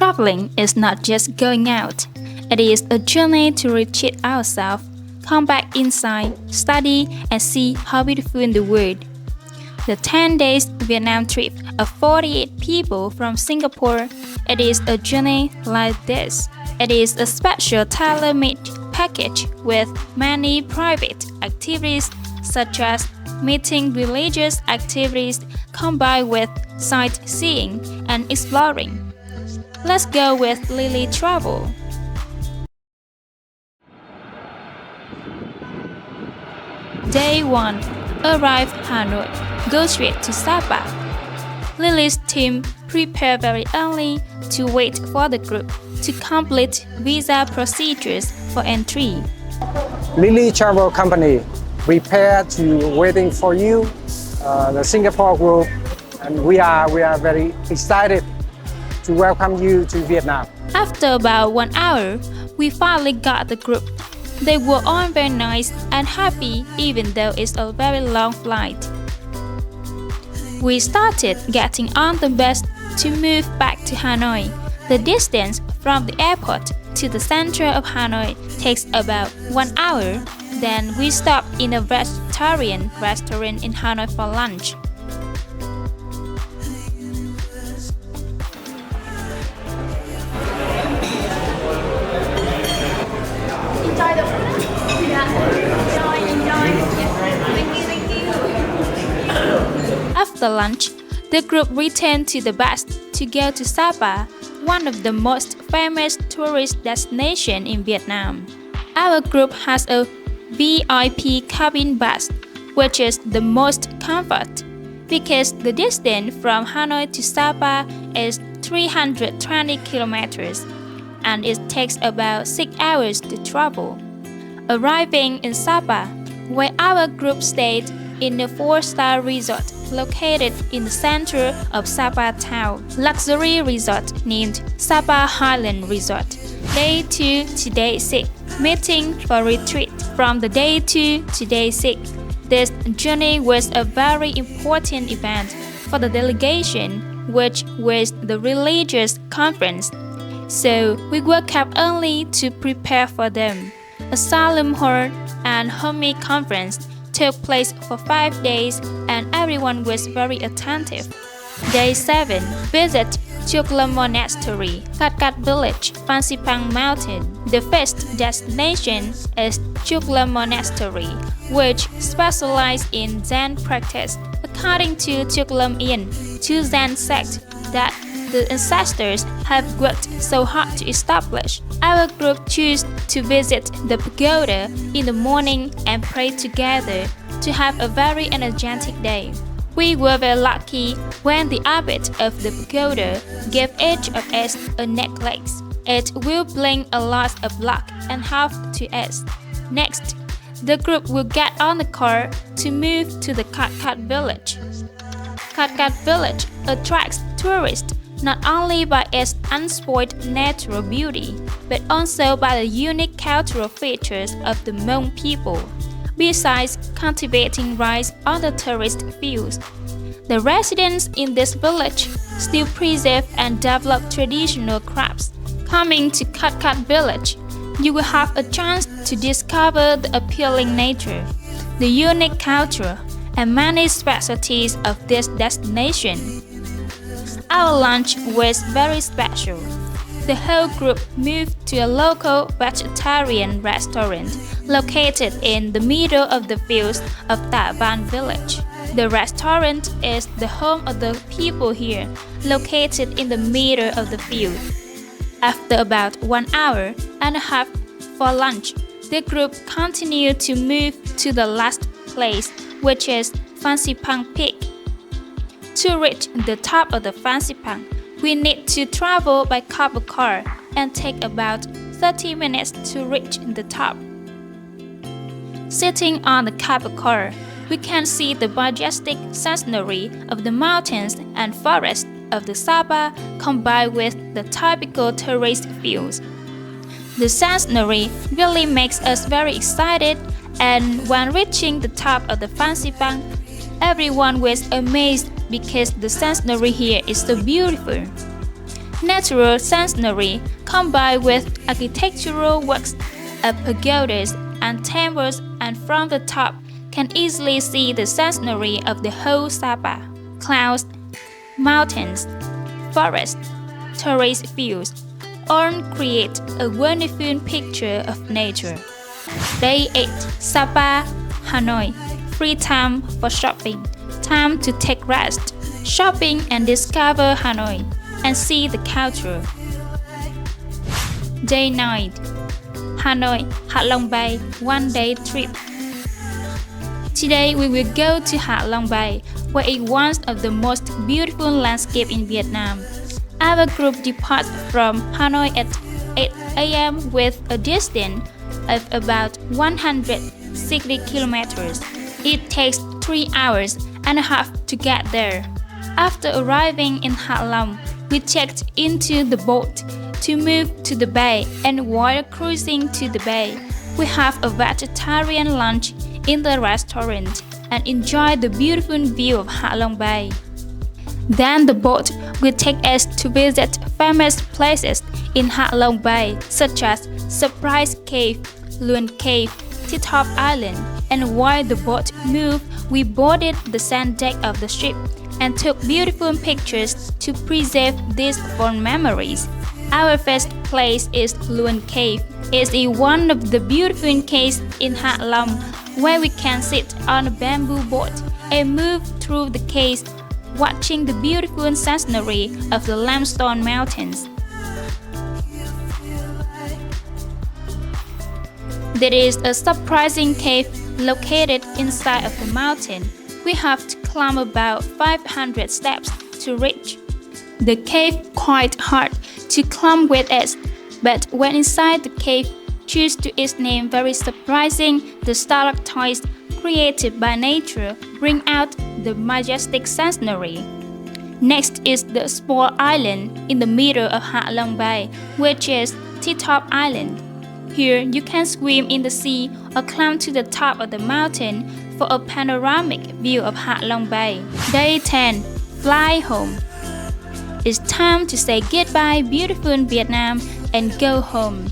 Traveling is not just going out. It is a journey to retreat ourselves, come back inside, study, and see how beautiful in the world. The 10 days Vietnam trip of 48 people from Singapore, it is a journey like this. It is a special tailor-made package with many private activities such as meeting religious activities combined with sightseeing and exploring. Let's go with Lily Travel. Day 1. Arrive Hanoi. Go straight to Sapa. Lily's team prepare very early to wait for the group to complete visa procedures for entry. Lily Travel Company prepare to waiting for you, the Singapore group, and we are very excited to welcome you to Vietnam. After about 1 hour, we finally got the group. They were all very nice and happy even though it's a very long flight. We started getting on the bus to move back to Hanoi. The distance from the airport to the center of Hanoi takes about 1 hour. Then we stopped in a vegetarian restaurant in Hanoi for lunch. After lunch, the group returned to the bus to go to Sapa, one of the most famous tourist destinations in Vietnam. Our group has a VIP cabin bus, which is the most comfort, because the distance from Hanoi to Sapa is 320 kilometers, and it takes about 6 hours to travel. Arriving in Sapa, where our group stayed in a 4-star resort located in the center of Sapa town, luxury resort named Sapa Highland Resort. Day 2 to Day 6, meeting for retreat. From the Day 2 to Day 6, this journey was a very important event for the delegation, which was the religious conference. So we woke up early to prepare for them. A solemn hall and homey conference took place for 5 days and everyone was very attentive. Day 7. Visit Chuk Lam Monastery, Kat Kat Village, Phan Xipang Mountain. The first destination is Chuk Lam Monastery, which specializes in Zen practice. According to Chuk Lam Yin, two Zen sects that the ancestors have worked so hard to establish. Our group chose to visit the pagoda in the morning and pray together to have a very energetic day. We were very lucky when the abbot of the pagoda gave each of us a necklace. It will bring a lot of luck and health to us. Next, the group will get on the car to move to the Kat Kat village. Kat Kat village attracts tourists not only by its unspoiled natural beauty, but also by the unique cultural features of the Hmong people. Besides cultivating rice on the tourist fields, the residents in this village still preserve and develop traditional crafts. Coming to Kat Kat village, you will have a chance to discover the appealing nature, the unique culture, and many specialties of this destination. Our lunch was very special. The whole group moved to a local vegetarian restaurant located in the middle of the fields of Ta Van village. The restaurant is the home of the people here, located in the middle of the field. After about 1 hour and a half for lunch, the group continued to move to the last place, which is Phan Xipang Peak. To reach the top of the Phan Xipang, we need to travel by cable car and take about 30 minutes to reach the top. Sitting on the cable car, we can see the majestic scenery of the mountains and forests of the Sapa combined with the typical tourist views. The scenery really makes us very excited, and when reaching the top of the Phan Xipang, everyone was amazed because the scenery here is so beautiful. Natural scenery combined with architectural works of pagodas and temples, and from the top can easily see the scenery of the whole Sapa: clouds, mountains, forests, terrace views, all create a wonderful picture of nature. Day 8. Sapa, Hanoi. Free time for shopping. Time to take rest, shopping and discover Hanoi, and see the culture. Day 9. Hanoi, Ha Long Bay, one-day trip. Today we will go to Ha Long Bay, where it is one of the most beautiful landscapes in Vietnam. Our group departs from Hanoi at 8 a.m. with a distance of about 160 kilometers. It takes 3 hours and a half to get there. After arriving in Ha Long, we checked into the boat to move to the bay, and while cruising to the bay, we have a vegetarian lunch in the restaurant and enjoy the beautiful view of Ha Long Bay. Then the boat will take us to visit famous places in Ha Long Bay, such as Surprise Cave, Huyen Cave, Top Island, and while the boat moved, we boarded the sand deck of the ship and took beautiful pictures to preserve these fond memories. Our first place is Huyen Cave. It is one of the beautiful caves in Ha Long, where we can sit on a bamboo boat and move through the caves, watching the beautiful scenery of the limestone mountains. There is a surprising cave located inside of the mountain. We have to climb about 500 steps to reach. The cave quite hard to climb with us, but when inside the cave, choose to its name very surprising, the stalactites created by nature bring out the majestic scenery. Next is the small island in the middle of Ha Long Bay, which is Top Island. Here you can swim in the sea or climb to the top of the mountain for a panoramic view of Ha Long Bay. Day 10. Fly home. It's time to say goodbye beautiful Vietnam and go home.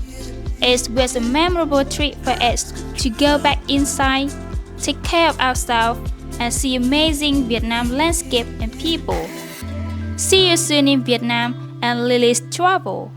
It was a memorable trip for us to go back inside, take care of ourselves, and see amazing Vietnam landscape and people. See you soon in Vietnam and Lily's travel.